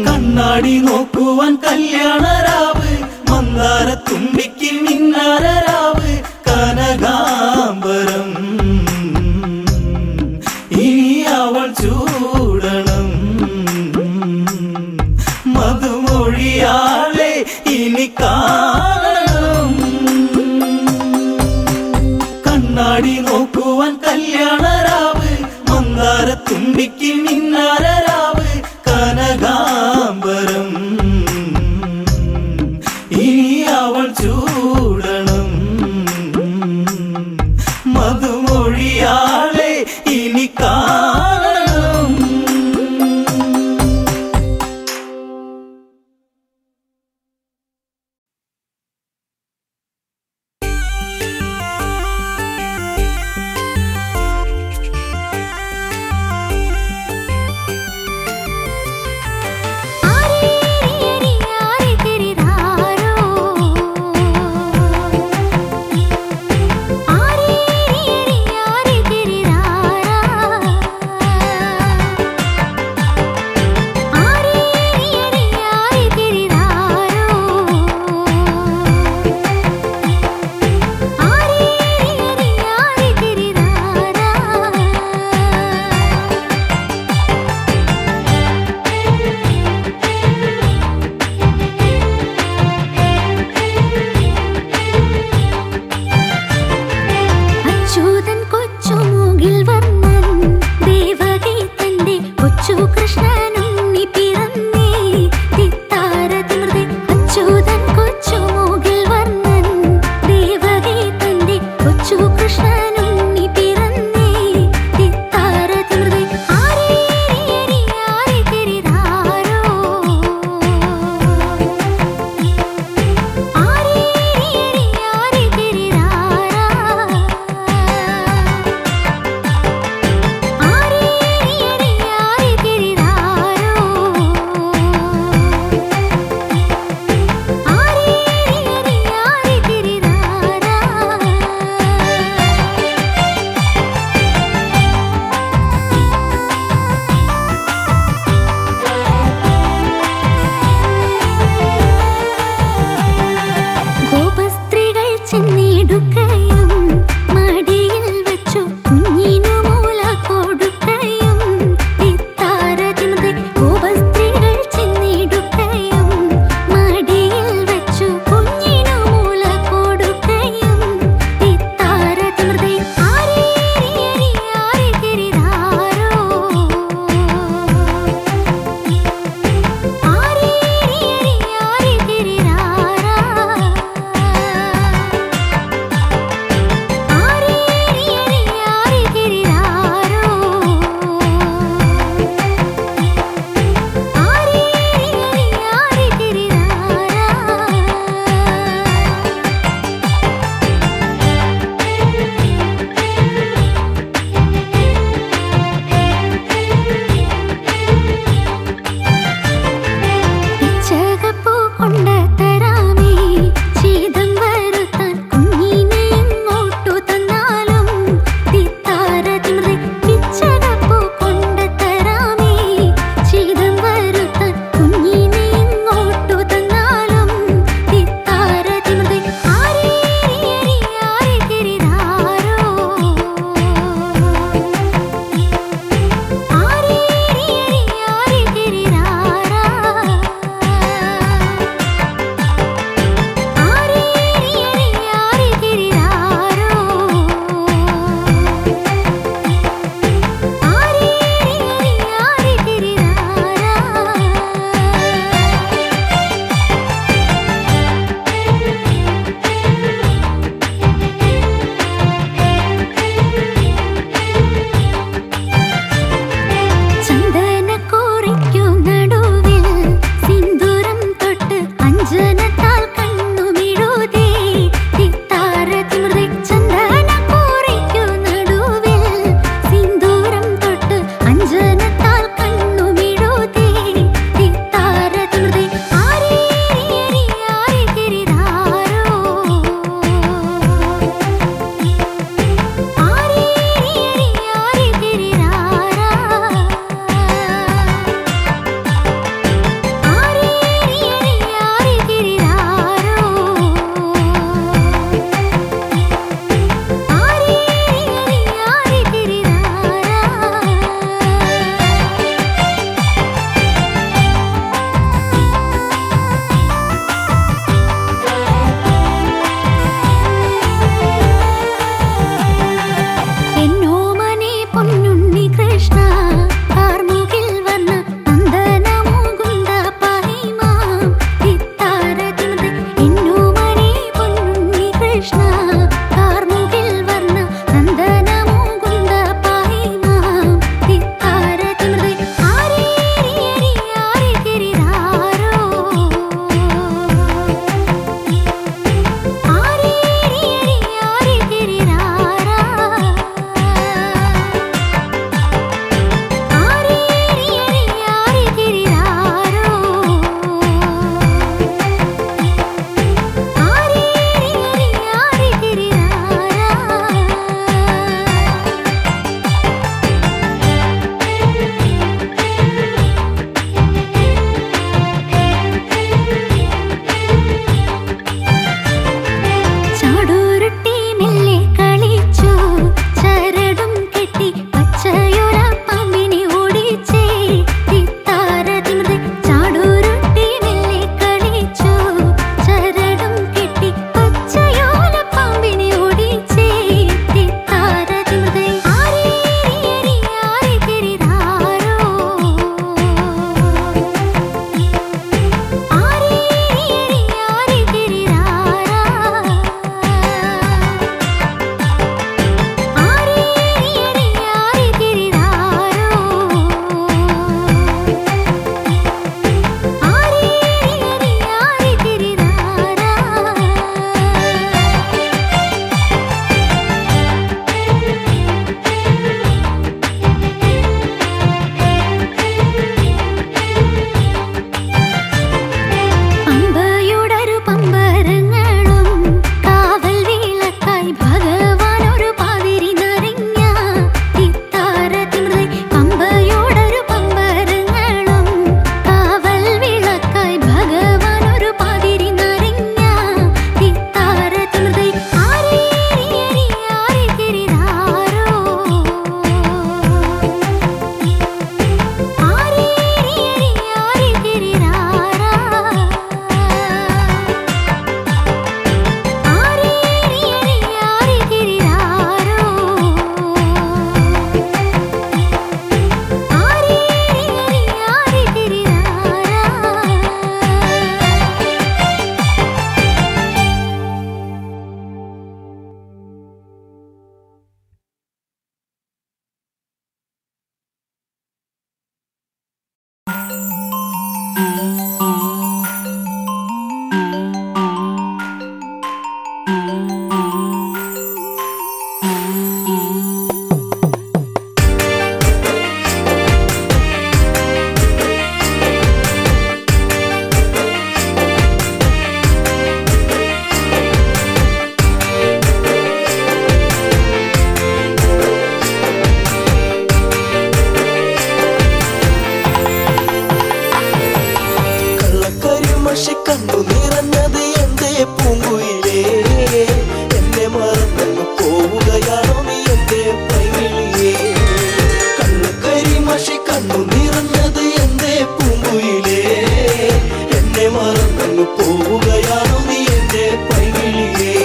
കണ്ണാടി നോക്കുവാൻ കല്യാണരാവ്, മന്ദാരത്തുമ്പിക്ക് മിന്നാരരാവ്. കനകാംബരം ഇനി അവൾ ചൂടണം. മധുമൊഴിയാളെ ഇനി കാണണം. കണ്ണാടി നോക്കുവാൻ കല്യാണരാവ്, മന്ദാരത്തുമ്പിക്ക് മിന്നാരരാവ്. കനകാംബരം ഇനി അവൾ ചൂടണം. മധുമൊഴിയാളെ ഇനി കാണണം. ആരേ പൊന്നുണ്ണി കൃഷ്ണ കാർമുകിൽ വന്ന നന്ദന മുകുന്ദ പാഹിമാം ഇത്താരതിമൃത എന്നുമണി പൊന്നുണ്ണി കൃഷ്ണ കാർമുകിൽ വന്ന നന്ദന മുകുന്ദ പാഹിമാം ഇത്താരതിമൃത ആരേരിയരി ആരേരിരാരോ ആരേരിയരി ആരേരിരാരാ ചാടൂരുട്ടി മെല്ലെ കളിച്ചു ചരടും കെട്ടി പച്ചയോല പാമ്പിനെ ഓടിച്ചേ തിത്താരതിമൃത ചാടൂരുട്ടി മെല്ലെ കളിച്ചു ചരടും കെട്ടി പച്ചയോല പാമ്പിനെ ഓടിച്ചേ തിത്താരതിമൃത ആരേരിയരി ആരേരിരാരോ ആരേരിയരി ആരേരിരാരാ ആരേരിയരി ആരേരിരാരോ ആരേരിയരി ആരേരിരാരാ പമ്പയുടൊരു പമ്പരങ്ങളും കാവൽ വിളക്കായി ഭഗവാനൊരു പാതിരി നരഞ്ഞ തിത്താരതിമൃത പമ്പയുടൊരു പമ്പരങ്ങളും കാവൽ വിളക്കായി ഭഗവാനൊരു പാതിരി നരഞ്ഞ തിത്താരതിമൃത ആരേരിയരി ആരേരിരാരോ ആരേരിയരി ആരേരിരാരാ ആരേരിയരി ആരേരിരാരോ ആരേരിയരി ആരേരിരാരാ കള്ളക്കരിമഷി കണ്ടു നിറഞ്ഞത് എന്റെ പൂങ്കുയിലേ എന്നെ മറന്നു പോവുകയാണോ നീ എന്റെ പൈകിളിയേ കള്ളക്കരിമഷി കണ്ടു നിറഞ്ഞത് എന്റെ പൂങ്കുയിലേ എന്നെ മറന്നു പോവുകയാണോ നീ എന്റെ പൈകിളിയേ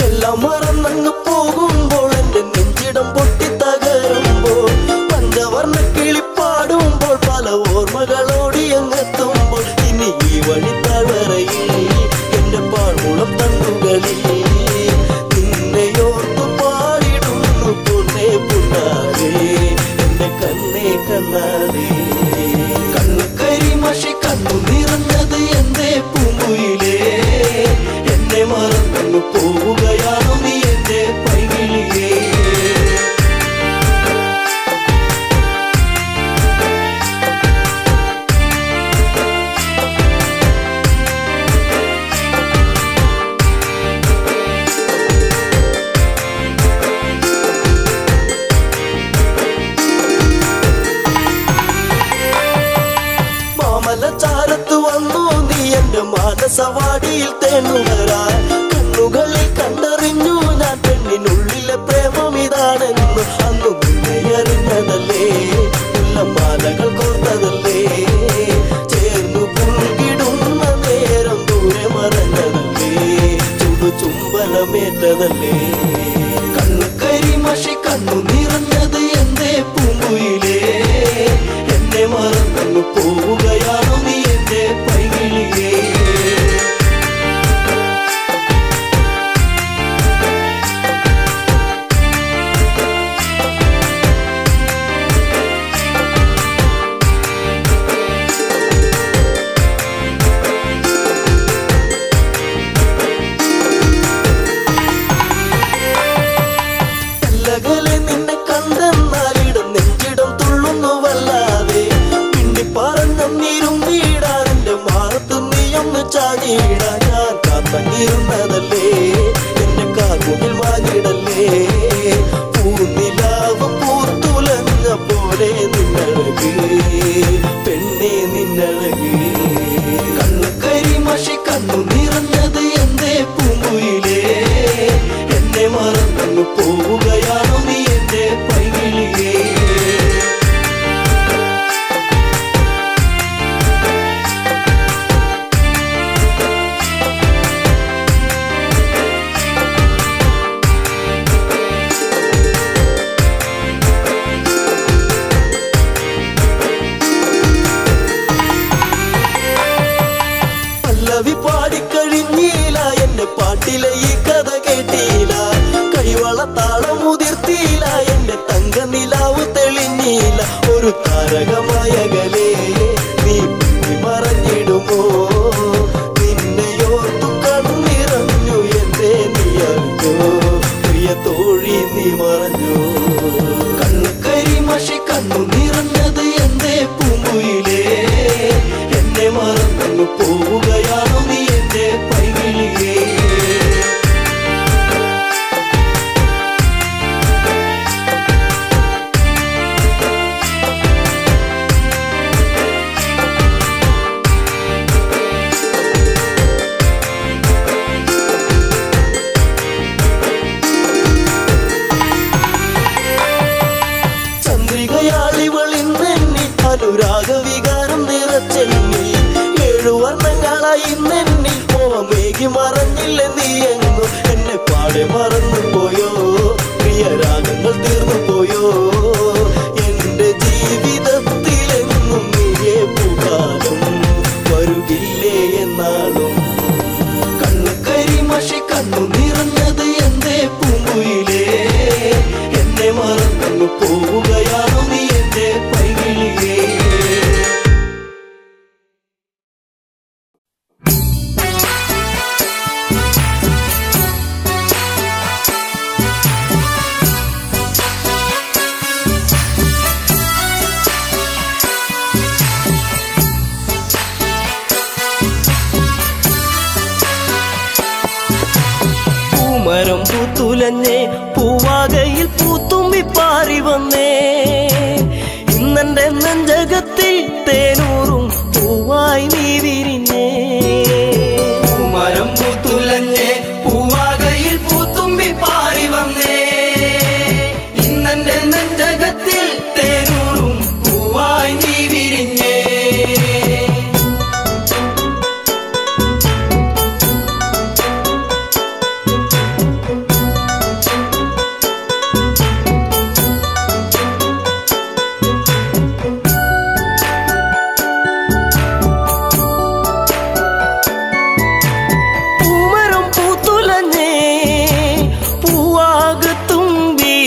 എല്ലാം മറന്നങ്ങ് പോകുമ്പോൾ എന്റെ നെഞ്ചിടം പൊട്ടി തകരുമ്പോൾ പഞ്ചവർണ്ണ കിളിപ്പാടുമ്പോൾ പല ഓർമ്മകളോടി അങ്ങെത്തുമ്പോൾ ഇനി ഈ വഴി തളറയിൽ എന്റെ പാഴ്മുളം തണ്ടുകളിൽ നിന്നെയോർത്തു പാടിടുന്നു പൊന്നേ പുണ്ണാരേ എന്റെ കണ്ണേ കണ്ണാരേ കണ്ണുകരിമഷി കണ്ണു നിറഞ്ഞത് എന്റെ പൂങ്കുയിലേ എന്നെ മറന്നു പോവുകയാണോ നീ എന്റെ പൈകിളിയേ മാമല ചാരത്ത് വന്നു നീ എന്റെ മാനസവാടിയിൽ തേനുകരാൻ കടമേറ്റതല്ലേ കണ്ണുകരിമഷി കണ്ണു നിറഞ്ഞത് എന്തേ പൂങ്കുയിലേ എന്നെ മറന്നു പോവുകയാണോ നീ എന്റെ പൈകിളിയേ നിന്നെ കണ്ടെന്നാലിടം നെഞ്ചിടം തുള്ളുന്നുവല്ലാതെ പിണ്ടി പറഞ്ഞിരും വീടാൻ എന്റെ മാറത്ത് നീയൊന്ന് ചാടിയിടാൻ ഞാൻ കാത്തങ്ങിരുന്നതല്ലേ എന്നെ കാർമുകിൽ വാങ്ങിടല്ലേ പൂനിലാവ് പൂത്തുലഞ്ഞ പോലെ നിന്നഴക് പെണ്ണെ നിന്നഴക് കണ്ണു കരിമഷി കണ്ണു നിറഞ്ഞത് എന്തേ പൂങ്കുയിലേ എന്നെ മറന്നു പോവുകയാണോ നീ എന്റെ പൈകിളിയേ പല്ലവി പാടിക്കഴിഞ്ഞില്ല എന്റെ പാട്ടിലെ ഈ കഥ കേട്ടില്ല കൈവള താളം മുതിർത്തിയില്ല എന്റെ തങ്ക നിലാവ് തെളിഞ്ഞില്ല ഒരു താരകമായകലേ നീ മറഞ്ഞിടുമോ നിന്നെയോർത്തു കണ്ണിറഞ്ഞു എന്റെ നീ അറിഞ്ഞോ പ്രിയ തോഴി നീ മറഞ്ഞു കണ്ണു കരിമഷി കണ്ണു നിറഞ്ഞത് എന്തേ പൂങ്കുയിലേ എന്നെ മറന്നു പോവുകയാണോ നീ എന്റെ പൈകിളിയേ ചന്ദ്രികയാളിവളിന്നെന്നി അനുരാഗവികാരം നിറച്ചെന്നി 7 വർണ്ണങ്ങളായി നെന്നി മോഹമേകി മറഞ്ഞില്ല നീ എങ്ങും എന്നെ പാടെ മറന്നു പോയോ പ്രിയരാഗങ്ങൾ തീർന്നു പോയോ എന്റെ ജീവിതത്തിലെങ്ങും നീയേ പൂക്കാലം വരുകില്ലേ എന്നാളും കണ്ണു കരിമഷി കണ്ണു നിറഞ്ഞത് എന്തേ പൂങ്കുയിലേ എന്നെ മറന്നു പോവുകയാണോ നീ എന്റെ പൈകിളിയേ പൂമരം പൂത്തുലഞ്ഞേ പൂവാകയിൽ പൂത്തുമ്പി പാറി വന്നേ ഇന്നെന്റെ നെഞ്ചകത്തിൽ തേനൂറും പൂവായി നീ വിരിഞ്ഞേ പൂമരം പൂത്തുലഞ്ഞേ പൂവാകയിൽ പൂത്തുമ്പി പാറി വന്നേ ഇന്നെന്റെ നെഞ്ചകത്തിൽ തേനൂറും പൂവായി നീ വിരിഞ്ഞേ പൂമരം പൂത്തുലഞ്ഞേ പൂവാകത്തുമ്പി എന്നെ മറന്നോ എന്റെ ഓമന പെൺകിടാവേ ഇന്ന് എന്നെ നെഞ്ചകത്തിൽ തേനൂറും പൂവായി നീ വിരിഞ്ഞേ പൂമരം പൂത്തുലഞ്ഞേ പൂവാകത്തുമ്പി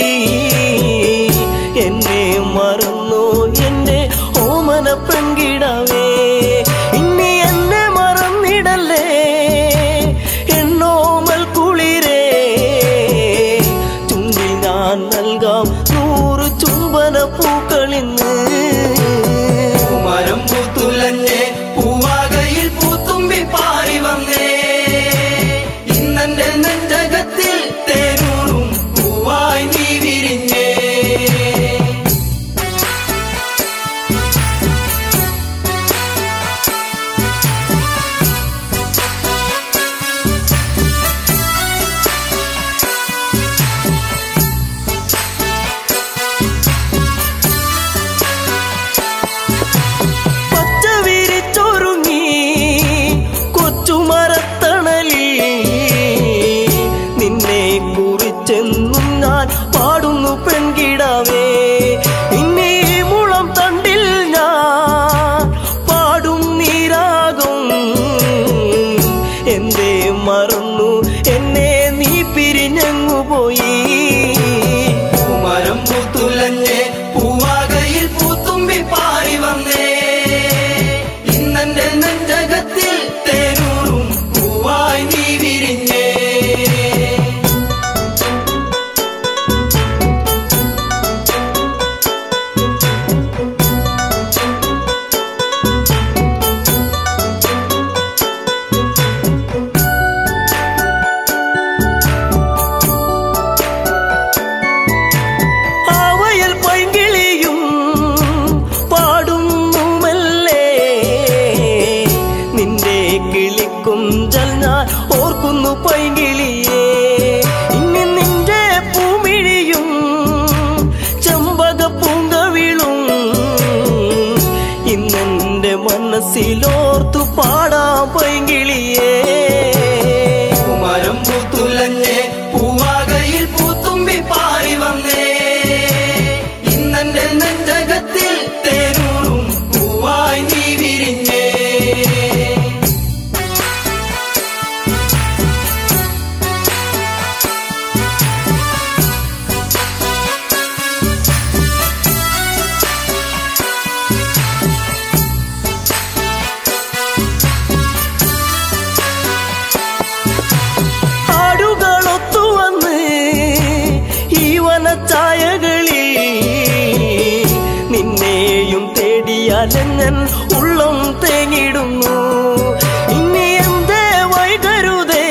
എന്നെ മറന്നോ എന്റെ ഓമന പെൺകിടാവേ ഇനി എന്നെ മറന്നിടല്ലേ എന്നോമൽ കുളിരേ ചുണ്ടിൽ ഞാൻ നൽകാം 100 ചുംബന പൂക്കളിന്ന് പൂമരം പൂത്തുലഞ്ഞേ പൂവാകയിൽ പൂത്തുമ്പി പാറി വന്നേ ഇന്നെന്റെ നെഞ്ചകത്തിൽ തേനൂറും പൂവായി നീ വിരിഞ്ഞേ പച്ച വിരിച്ചൊരുങ്ങി കൊച്ചുമരത്തണലിൽ ഛായകളിൽ നിന്നെയും തേടിയാലെങ്ങൻ ഉള്ളം തേങ്ങിടുന്നു. ഇനി എന്തേ വൈകരുതേ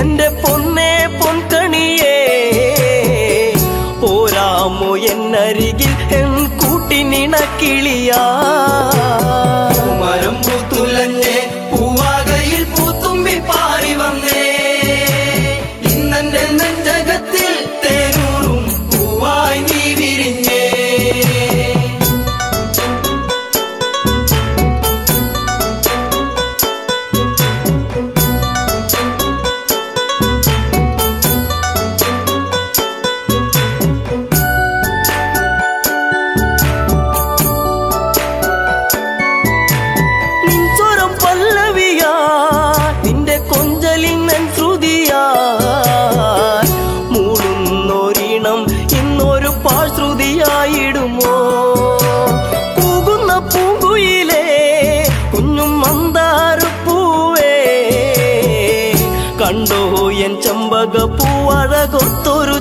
എന്റെ പൊന്നേ പൊൻകണിയേ, പോരാമോ എന്നരികിൽ എൻ കൂട്ടിനിണക്കിളിയാ. മരം പൂത്തുലഞ്ഞേ പൂവാകയിൽ പൂത്തുമ്പി പാറി വന്നേ, ഇന്നെന്റെ നെഞ്ചകത്തിൽ തേനൂറും പൂവായി നീ വിരിഞ്ഞേ. ായിടുമോ പൂകുന്ന പൂങ്കുയിലേ കുഞ്ഞും മന്ദാരപ്പൂവേ, കണ്ടോ എൻ ചെമ്പക പൂവഴകൊത്തൊരു